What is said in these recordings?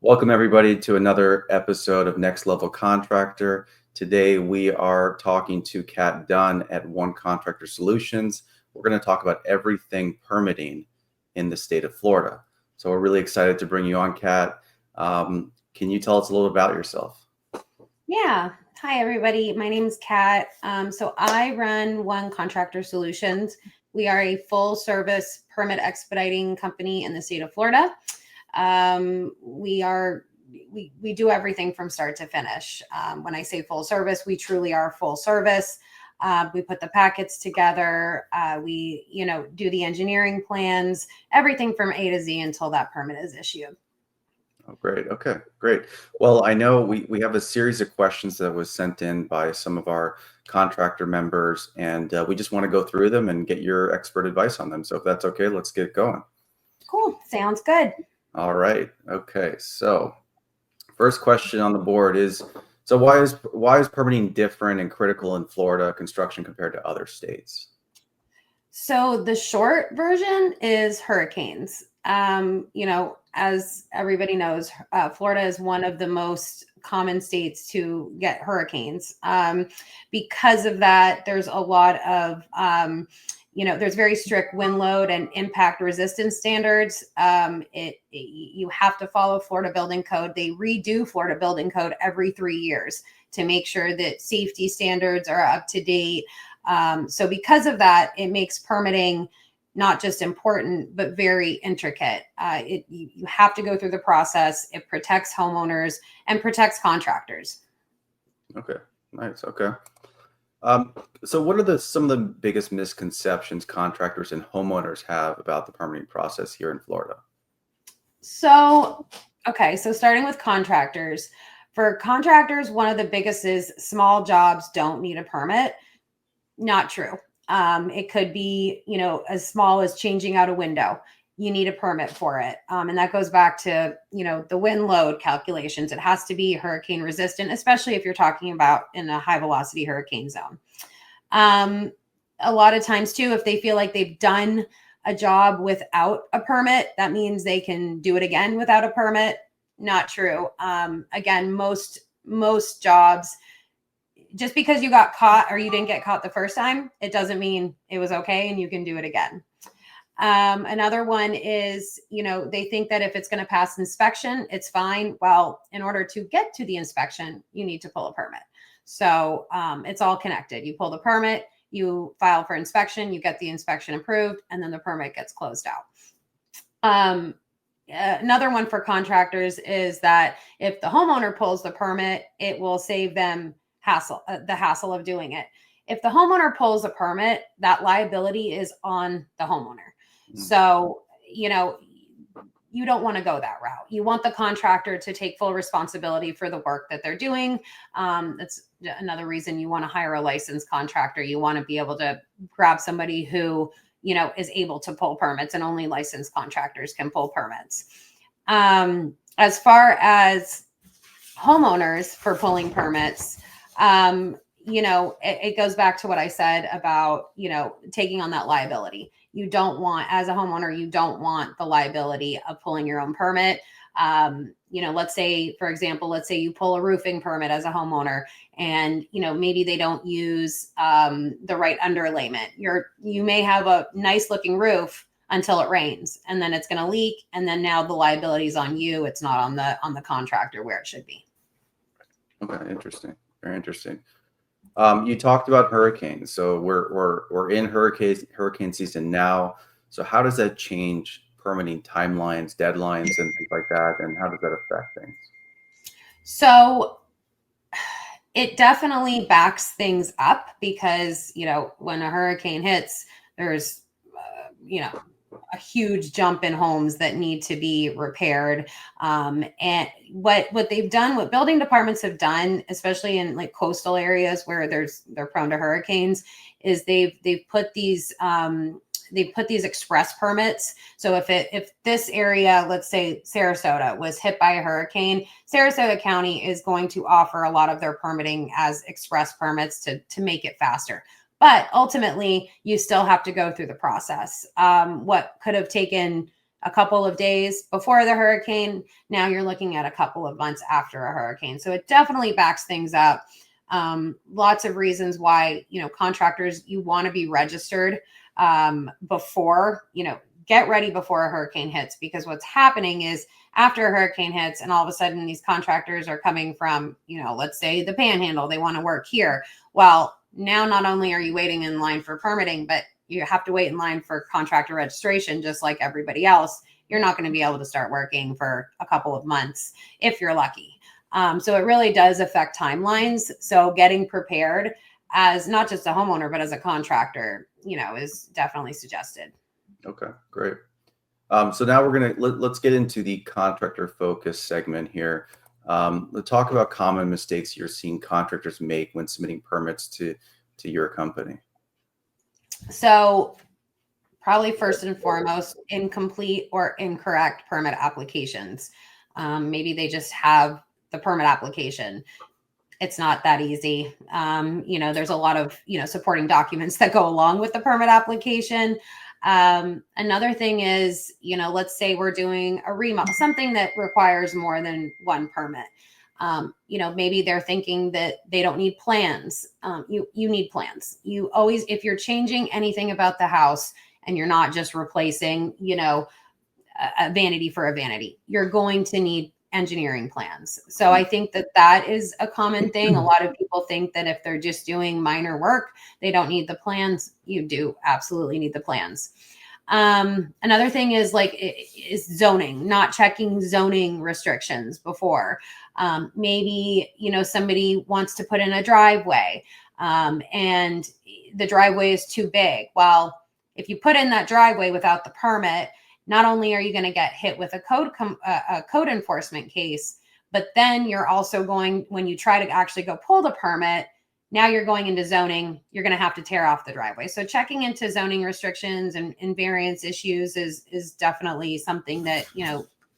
Welcome, everybody, to another episode of Next Level Contractor. Today, we are talking to Kat Dunn at One Contractor Solutions. We're going to talk about everything permitting in the state of Florida. So we're really excited to bring you on, Kat. Can you tell us a little about yourself? Yeah. Hi, everybody. My name is Kat. So I run One Contractor Solutions. We are a full service permit expediting company in the state of Florida. We do everything from start to finish. When I say full service, we truly are full service. We put the packets together. We do the engineering plans, everything from A to Z until that permit is issued. Oh, great. Okay, great. Well, I know we have a series of questions that was sent in by some of our contractor members, and we just want to go through them and get your expert advice on them. So if that's okay, let's get going. Cool. Sounds good. All right. Okay. So first question on the board is, so why is permitting different and critical in Florida construction compared to other states? So the short version is hurricanes. As everybody knows, Florida is one of the most common states to get hurricanes. Because of that, there's a lot of, there's very strict wind load and impact resistance standards. You have to follow Florida Building Code. They redo Florida Building Code every 3 years to make sure that safety standards are up to date. So because of that, it makes permitting not just important, but very intricate. You have to go through the process. It protects homeowners and protects contractors. Okay, nice. Okay. So what are some of the biggest misconceptions contractors and homeowners have about the permitting process here in Florida? So starting with contractors. For contractors, one of the biggest is small jobs don't need a permit. Not true. It could be, as small as changing out a window. You need a permit for it. And that goes back to, the wind load calculations. It has to be hurricane resistant, especially if you're talking about in a high velocity hurricane zone. A lot of times too, if they feel like they've done a job without a permit, that means they can do it again without a permit. Not true. Again, most jobs, just because you got caught or you didn't get caught the first time, it doesn't mean it was okay and you can do it again. Another one is, they think that if it's going to pass inspection, it's fine. Well, in order to get to the inspection, you need to pull a permit. So it's all connected. You pull the permit, you file for inspection, you get the inspection approved, and then the permit gets closed out. Another one for contractors is that if the homeowner pulls the permit, it will save them the hassle of doing it. If the homeowner pulls a permit, that liability is on the homeowner. So, you don't want to go that route. You want the contractor to take full responsibility for the work that they're doing. That's another reason you want to hire a licensed contractor. You want to be able to grab somebody who, is able to pull permits, and only licensed contractors can pull permits. As far as homeowners for pulling permits, it goes back to what I said about, taking on that liability. You don't want, as a homeowner, you don't want the liability of pulling your own permit. Let's say, for example, let's say you pull a roofing permit as a homeowner and, maybe they don't use the right underlayment. You may have a nice looking roof until it rains, and then it's going to leak. And then now the liability is on you. It's not on the contractor where it should be. Okay, interesting. Very interesting. You talked about hurricanes, so we're in hurricane season now. So how does that change permitting timelines, deadlines, and things like that, and how does that affect things? So it definitely backs things up because when a hurricane hits, there's a huge jump in homes that need to be repaired. And what they've done, what building departments have done, especially in like coastal areas where they're prone to hurricanes, is they've put these express permits. So if this area, let's say Sarasota, was hit by a hurricane, Sarasota County is going to offer a lot of their permitting as express permits to make it faster. But ultimately, you still have to go through the process. What could have taken a couple of days before the hurricane. Now you're looking at a couple of months after a hurricane. So it definitely backs things up. Lots of reasons why, contractors, you want to be registered before, get ready before a hurricane hits, because what's happening is after a hurricane hits and all of a sudden these contractors are coming from, let's say the Panhandle, they want to work here. Well, now not only are you waiting in line for permitting, but you have to wait in line for contractor registration, just like everybody else. You're not going to be able to start working for a couple of months if you're lucky. So it really does affect timelines. So getting prepared as not just a homeowner, but as a contractor, is definitely suggested. Okay, great. So now let's get into the contractor focus segment here. Let's talk about common mistakes you're seeing contractors make when submitting permits to your company. So probably first and foremost, incomplete or incorrect permit applications. Maybe they just have the permit application. It's not that easy. There's a lot of, supporting documents that go along with the permit application. Another thing is, let's say we're doing a remodel, something that requires more than one permit. Maybe they're thinking that they don't need plans. You need plans. You always, if you're changing anything about the house and you're not just replacing, a vanity for a vanity, you're going to need engineering plans. So I think that is a common thing. A lot of people think that if they're just doing minor work, they don't need the plans. You do absolutely need the plans. Another thing is zoning, not checking zoning restrictions before. Maybe, somebody wants to put in a driveway, and the driveway is too big. Well, if you put in that driveway without the permit, not only are you going to get hit with a code enforcement case, but then you're also going, when you try to actually go pull the permit, now you're going into zoning, you're going to have to tear off the driveway. So checking into zoning restrictions and variance issues is definitely something that,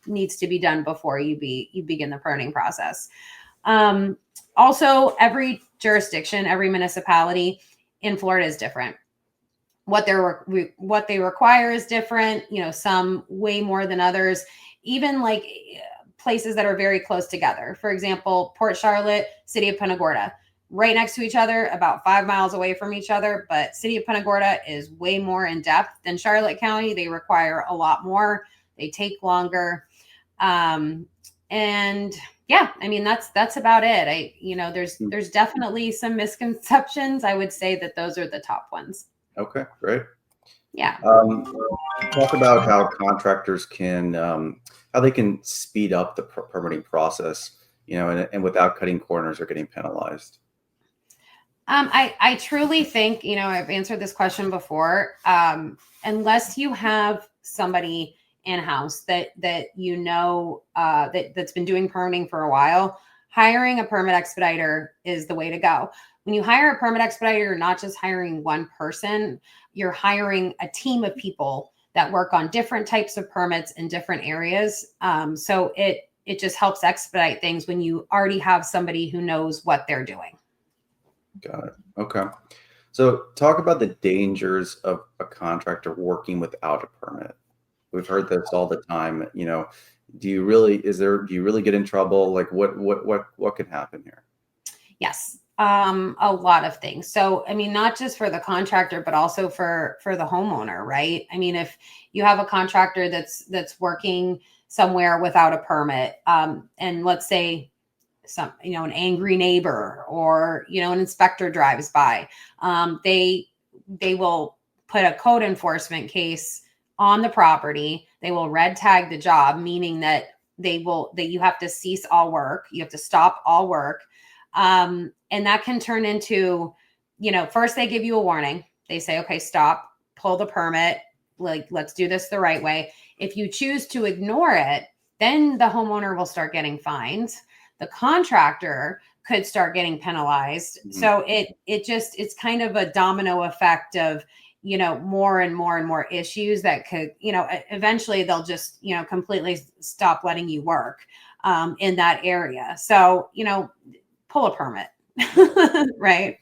needs to be done before you begin the permitting process. Also, every jurisdiction, every municipality in Florida is different. What they require is different, some way more than others, even like places that are very close together. For example, Port Charlotte, City of Punta Gorda, right next to each other, about 5 miles away from each other. But City of Punta Gorda is way more in depth than Charlotte County. They require a lot more. They take longer. And yeah, I mean, that's about it. There's definitely some misconceptions. I would say that those are the top ones. Okay, great. Yeah. Talk about how contractors can, how they can speed up the permitting process, and without cutting corners or getting penalized. I truly think, I've answered this question before. Unless you have somebody in-house that's been doing permitting for a while, hiring a permit expediter is the way to go. When you hire a permit expediter, you're not just hiring one person, you're hiring a team of people that work on different types of permits in different areas. So it just helps expedite things when you already have somebody who knows what they're doing. Got it. Okay. So talk about the dangers of a contractor working without a permit. We've heard this all the time. Do you really get in trouble? Like what can happen here? Yes. A lot of things. So, I mean, not just for the contractor, but also for the homeowner, right? I mean, if you have a contractor that's working somewhere without a permit, and let's say an angry neighbor or, an inspector drives by, they will put a code enforcement case on the property. They will red tag the job, meaning that you have to cease all work. You have to stop all work. And that can turn into, first they give you a warning. They say, okay, stop, pull the permit. Let's do this the right way. If you choose to ignore it, then the homeowner will start getting fined. The contractor could start getting penalized. Mm-hmm. So it's kind of a domino effect of, more and more and more issues that could, eventually they'll just, completely stop letting you work, in that area. So, pull a permit. Right.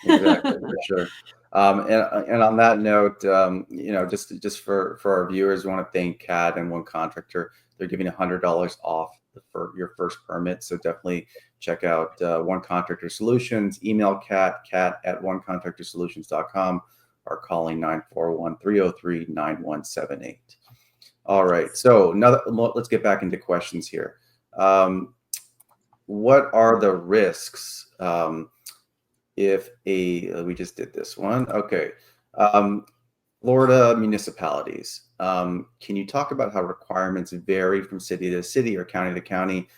Exactly, for sure. And on that note, just for our viewers, we want to thank Kat and One Contractor. They're giving $100 off for your first permit. So definitely check out One Contractor Solutions. Email Kat at onecontractorsolutions.com, or calling 941-303-9178. All right. So now let's get back into questions here. What are the risks? If we just did this one. Okay. Florida municipalities. Can you talk about how requirements vary from city to city or county to county?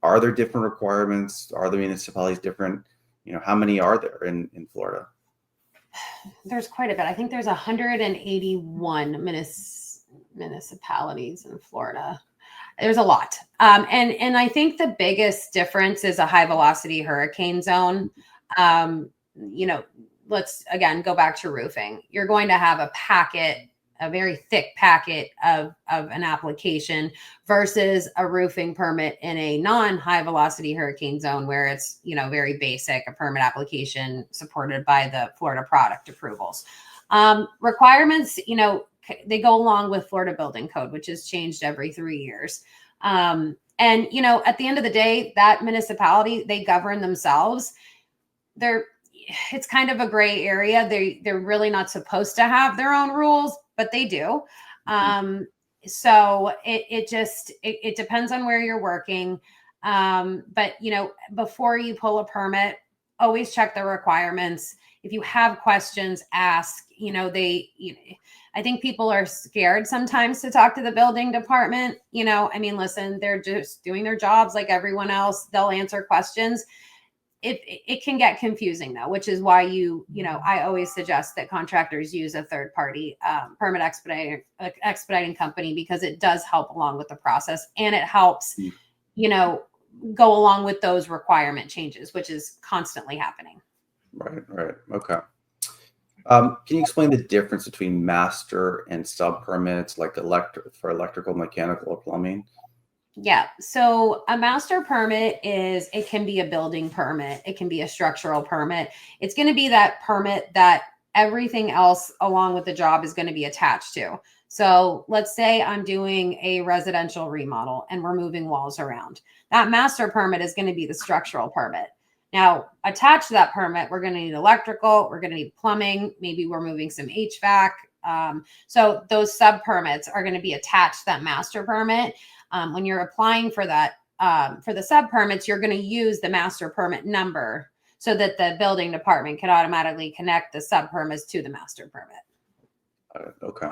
Are there different requirements? Are the municipalities different? How many are there in Florida? There's quite a bit. I think there's 181 municipalities in Florida. There's a lot. And I think the biggest difference is a high velocity hurricane zone. Let's again go back to roofing. You're going to have a very thick packet of an application versus a roofing permit in a non-high velocity hurricane zone where it's, very basic, a permit application supported by the Florida product approvals. Requirements, they go along with Florida Building Code, which is changed every 3 years. And, at the end of the day, that municipality, they govern themselves. It's kind of a gray area. They're really not supposed to have their own rules, but they do. So it depends on where you're working. But before you pull a permit, always check the requirements. If you have questions, ask. I think people are scared sometimes to talk to the building department. Listen, they're just doing their jobs like everyone else. They'll answer questions. It can get confusing though, which is why I always suggest that contractors use a third party permit expediting company, because it does help along with the process, and it helps, go along with those requirement changes, which is constantly happening. Right. Okay. Can you explain the difference between master and sub permits, like for electrical, mechanical, or plumbing? Yeah. So a master permit it can be a building permit. It can be a structural permit. It's going to be that permit that everything else along with the job is going to be attached to. So let's say I'm doing a residential remodel and we're moving walls around. That master permit is going to be the structural permit. Now, attached to that permit, we're going to need electrical, we're going to need plumbing, maybe we're moving some HVAC. So those sub permits are going to be attached to that master permit. When you're applying for that, for the sub permits, you're going to use the master permit number so that the building department can automatically connect the sub permits to the master permit. Okay.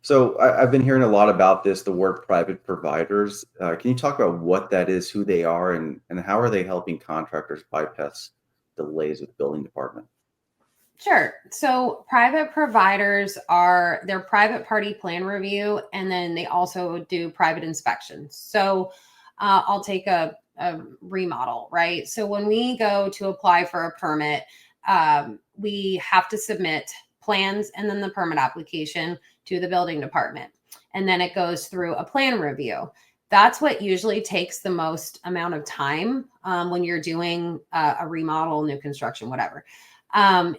So I've been hearing a lot about this, the word private providers. Can you talk about what that is, who they are, and how are they helping contractors bypass delays with the building department? Sure. So private providers their private party plan review, and then they also do private inspections. So I'll take a remodel, right? So when we go to apply for a permit, we have to submit plans and then the permit application to the building department. And then it goes through a plan review. That's what usually takes the most amount of time when you're doing a remodel, new construction, whatever.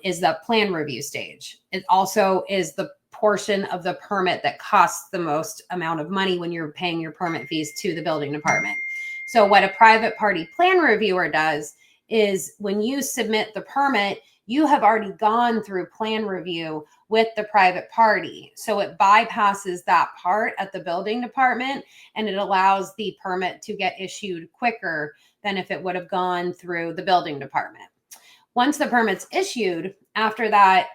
Is the plan review stage. It also is the portion of the permit that costs the most amount of money when you're paying your permit fees to the building department. So what a private party plan reviewer does is when you submit the permit, you have already gone through plan review with the private party. So it bypasses that part at the building department, and it allows the permit to get issued quicker than if it would have gone through the building department. Once the permit's issued, after that,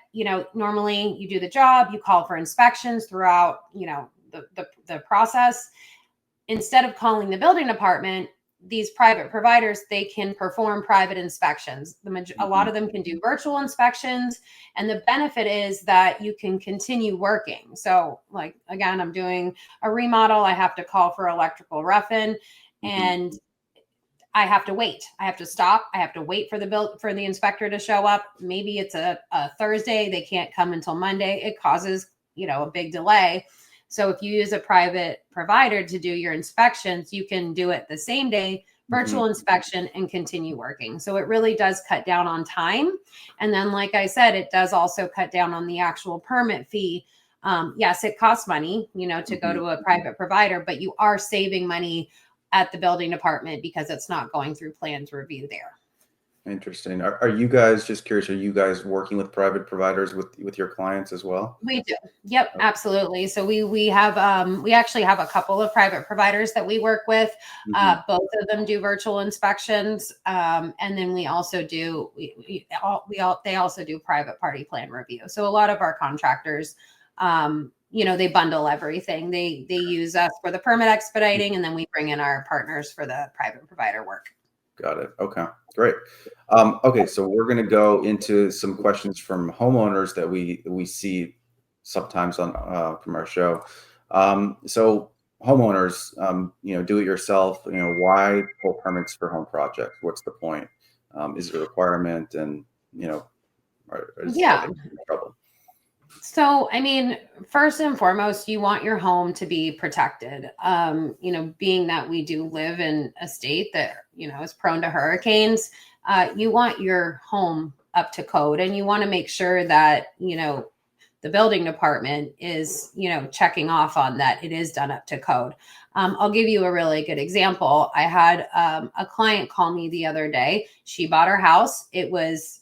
normally you do the job, you call for inspections throughout, the process. Instead of calling the building department, these private providers, they can perform private inspections. A lot of them can do virtual inspections. And the benefit is that you can continue working. So like, again, I'm doing a remodel. I have to call for electrical rough-in, and I have to wait. I have to stop. I have to wait for the inspector to show up. Maybe it's a Thursday. They can't come until Monday. It causes, a big delay. So if you use a private provider to do your inspections, you can do it the same day virtual inspection, and continue working. So it really does cut down on time. And then, like I said, it does also cut down on the actual permit fee. Yes, it costs money, to go to a private provider, but you are saving money at the building department because it's not going through plans review there. Interesting. Are you guys, just curious, are you guys working with private providers with your clients as well? We do. Yep, absolutely. So we have we actually have a couple of private providers that we work with. Both of them do virtual inspections, and then we also do they also do private party plan review. So a lot of our contractors, they bundle everything. They use us for the permit expediting, and then we bring in our partners for the private provider work. Got it. Okay, great. Okay, so we're going to go into some questions from homeowners that we see sometimes on from our show. So homeowners, do it yourself. Why pull permits for home projects? What's the point? Is it a requirement? And are they in trouble? So, I mean, first and foremost, you want your home to be protected. Being that we do live in a state that, is prone to hurricanes, you want your home up to code, and you want to make sure that, the building department is, checking off on that it is done up to code. I'll give you a really good example. I had a client call me the other day. She bought her house. It was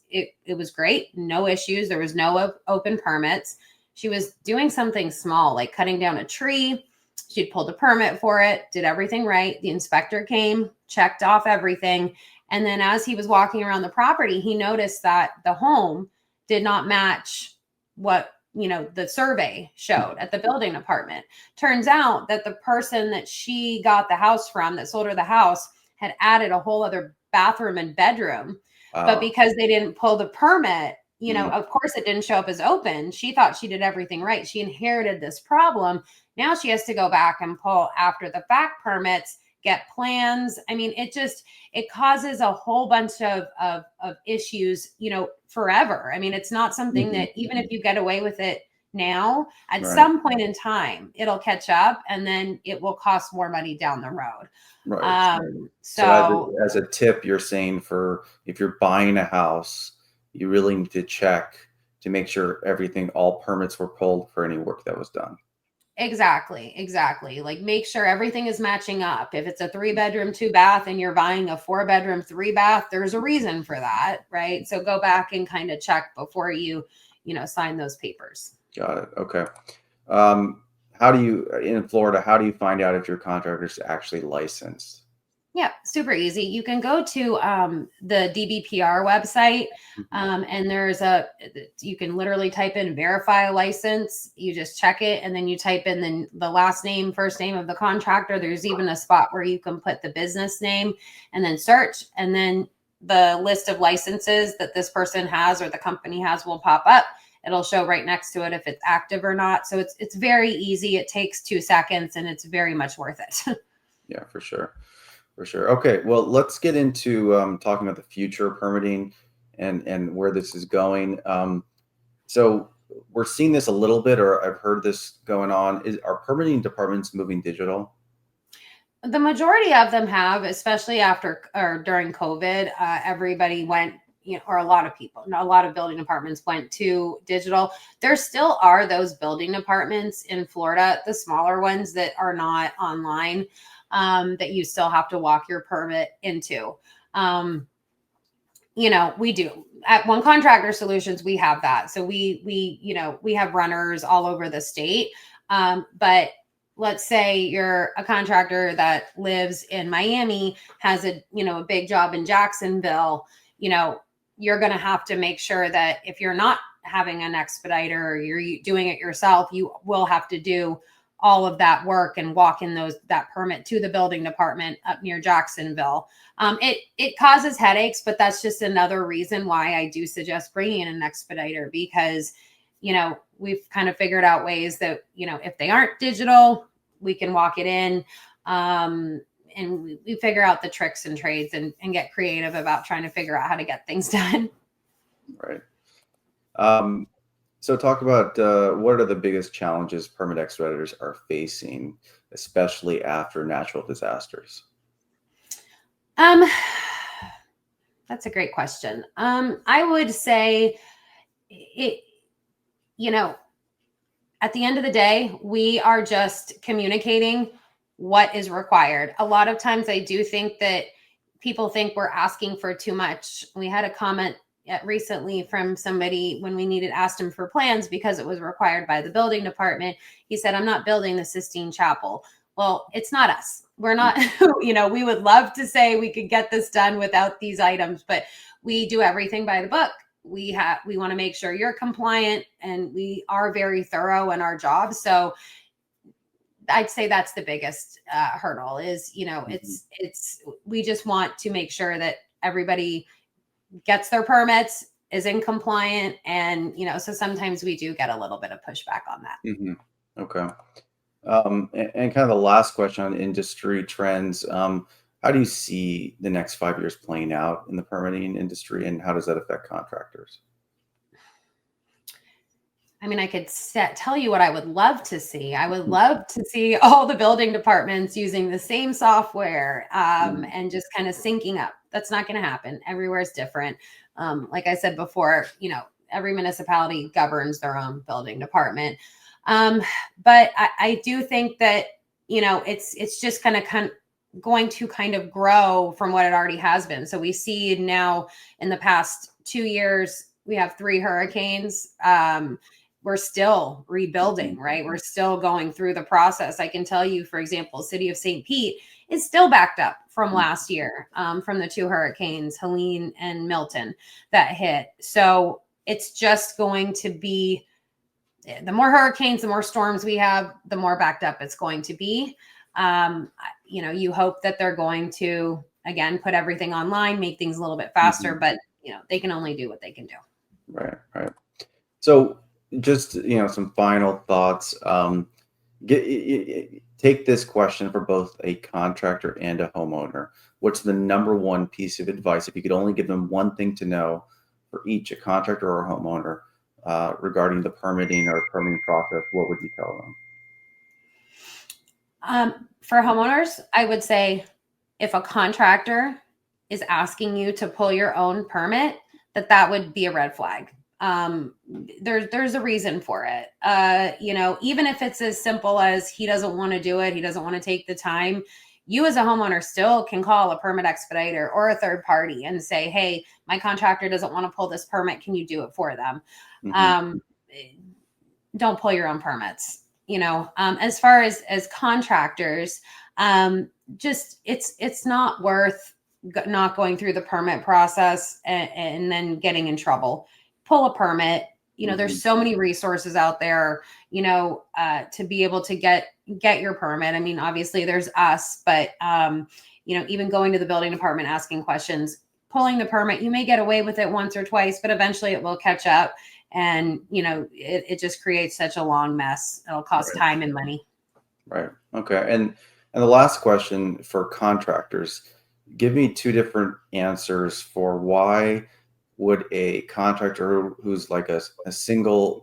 great. No issues. There was no open permits. She was doing something small, like cutting down a tree. She'd pulled a permit for it, did everything right. The inspector came, checked off everything. And then as he was walking around the property, he noticed that the home did not match what the survey showed at the building department. Turns out that the person that she got the house from, that sold her the house, had added a whole other bathroom and bedroom. But because they didn't pull the permit, of course it didn't show up as open. She thought she did everything right. She inherited this problem. Now she has to go back and pull after the fact permits, get plans. I mean, it causes a whole bunch of issues, forever. I mean, it's not something that even if you get away with it now, at some point in time, it'll catch up, and then it will cost more money down the road. Right. So as a tip, you're saying if you're buying a house, you really need to check to make sure all permits were pulled for any work that was done. Exactly. Like, make sure everything is matching up. If it's a 3-bedroom, 2-bath and you're buying a 4-bedroom, 3-bath, there's a reason for that, right? So go back and kind of check before you sign those papers. Got it. Okay. In Florida, how do you find out if your contractor is actually licensed? Yeah, super easy. You can go to the DBPR website, and you can literally type in verify a license. You just check it, and then you type in the last name, first name of the contractor. There's even a spot where you can put the business name and then search, and then the list of licenses that this person has or the company has will pop up. It'll show right next to it if it's active or not. So it's very easy. It takes 2 seconds, and it's very much worth it. Yeah, for sure. For sure. Okay. Well, let's get into talking about the future permitting and where this is going. So we're seeing this a little bit, or I've heard this going on. Are permitting departments moving digital? The majority of them have, especially after or during COVID. Everybody went, or a lot of building departments went to digital. There still are those building departments in Florida, the smaller ones that are not online. That you still have to walk your permit into. We do at One Contractor Solutions, we have that. So we have runners all over the state. But let's say you're a contractor that lives in Miami, has a big job in Jacksonville, you're going to have to make sure that if you're not having an expediter or you're doing it yourself, you will have to do all of that work and walk in that permit to the building department up near Jacksonville. It causes headaches, but that's just another reason why I do suggest bringing in an expediter, because, we've kind of figured out ways that, if they aren't digital, we can walk it in. And we figure out the tricks and trades and get creative about trying to figure out how to get things done. Right. So talk about what are the biggest challenges permit expeditors are facing, especially after natural disasters? Um, that's a great question. I would say it, you know, at the end of the day, we are just communicating what is required. A lot of times I do think that people think we're asking for too much. We had a comment recently from somebody when we asked him for plans because it was required by the building department. He said, I'm not building the Sistine Chapel. Well, it's not us. We're not, we would love to say we could get this done without these items, but we do everything by the book. We want to make sure you're compliant, and we are very thorough in our job. So I'd say that's the biggest hurdle is, we just want to make sure that everybody gets their permits, is in compliant. And, so sometimes we do get a little bit of pushback on that. Mm-hmm. Okay. And kind of the last question on industry trends. How do you see the next 5 years playing out in the permitting industry, and how does that affect contractors? I mean, I could tell you what I would love to see. I would love to see all the building departments using the same software and just kind of syncing up. That's not going to happen. Everywhere is different. Like I said before, every municipality governs their own building department. But I do think that, it's just going to kind of grow from what it already has been. So we see now in the past 2 years, we have 3 hurricanes. We're still rebuilding, right? We're still going through the process. I can tell you, for example, city of St. Pete is still backed up from last year, from the 2 hurricanes, Helene and Milton, that hit. So it's just going to be, the more hurricanes, the more storms we have, the more backed up it's going to be. You hope that they're going to, again, put everything online, make things a little bit faster, but they can only do what they can do. Right. So just, some final thoughts. Take this question for both a contractor and a homeowner. What's the number one piece of advice, if you could only give them one thing to know for each, a contractor or a homeowner, regarding the permitting process? What would you tell them? For homeowners, I would say if a contractor is asking you to pull your own permit, that would be a red flag. There's a reason for it. Even if it's as simple as he doesn't want to do it, he doesn't want to take the time, you as a homeowner still can call a permit expediter or a third party and say, hey, my contractor doesn't want to pull this permit. Can you do it for them? Don't pull your own permits. As far as contractors, just it's not worth not going through the permit process and then getting in trouble. Pull a permit. There's so many resources out there, to be able to get your permit. I mean, obviously there's us, but, even going to the building department, asking questions, pulling the permit, you may get away with it once or twice, but eventually it will catch up. And, it just creates such a long mess. It'll cost time and money. Right. Okay. And the last question for contractors, give me 2 different answers for why would a contractor who's like a single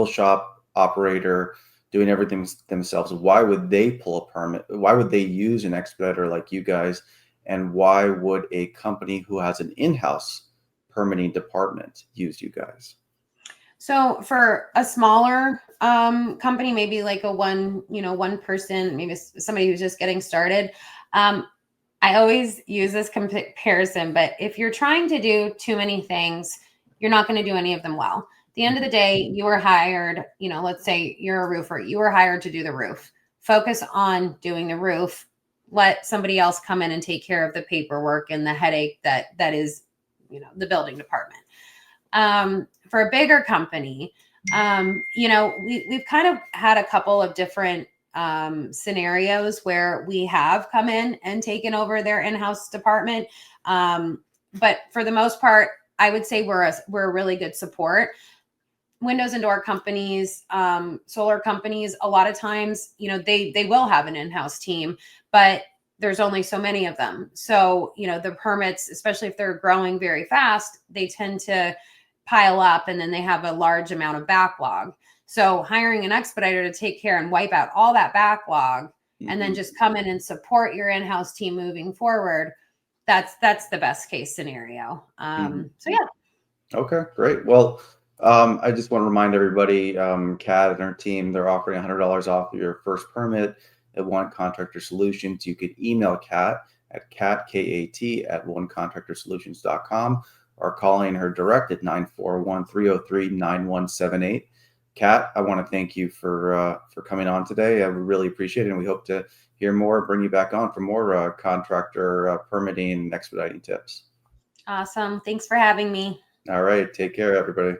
shop operator doing everything themselves, why would they pull a permit? Why would they use an expediter like you guys? And why would a company who has an in-house permitting department use you guys? So for a smaller company, maybe like a one person, maybe somebody who's just getting started, I always use this comparison, but if you're trying to do too many things, you're not going to do any of them well. At the end of the day, you were hired, let's say you're a roofer, you were hired to do the roof. Focus on doing the roof. Let somebody else come in and take care of the paperwork and the headache that is, the building department. For a bigger company, we've kind of had a couple of different scenarios where we have come in and taken over their in-house department. But for the most part, I would say we're a really good support. Windows and door companies, solar companies, a lot of times, they will have an in-house team, but there's only so many of them. So, the permits, especially if they're growing very fast, they tend to pile up and then they have a large amount of backlog. So hiring an expediter to take care and wipe out all that backlog and then just come in and support your in-house team moving forward, that's the best case scenario. So yeah. Okay, great. Well, I just want to remind everybody, Kat and her team, they're offering $100 off your first permit at One Contractor Solutions. You could email Kat at onecontractorsolutions.com or calling her direct at 941-303-9178. Kat, I want to thank you for coming on today. I really appreciate it, and we hope to hear more, bring you back on for more contractor permitting and expediting tips. Awesome. Thanks for having me. All right. Take care, everybody.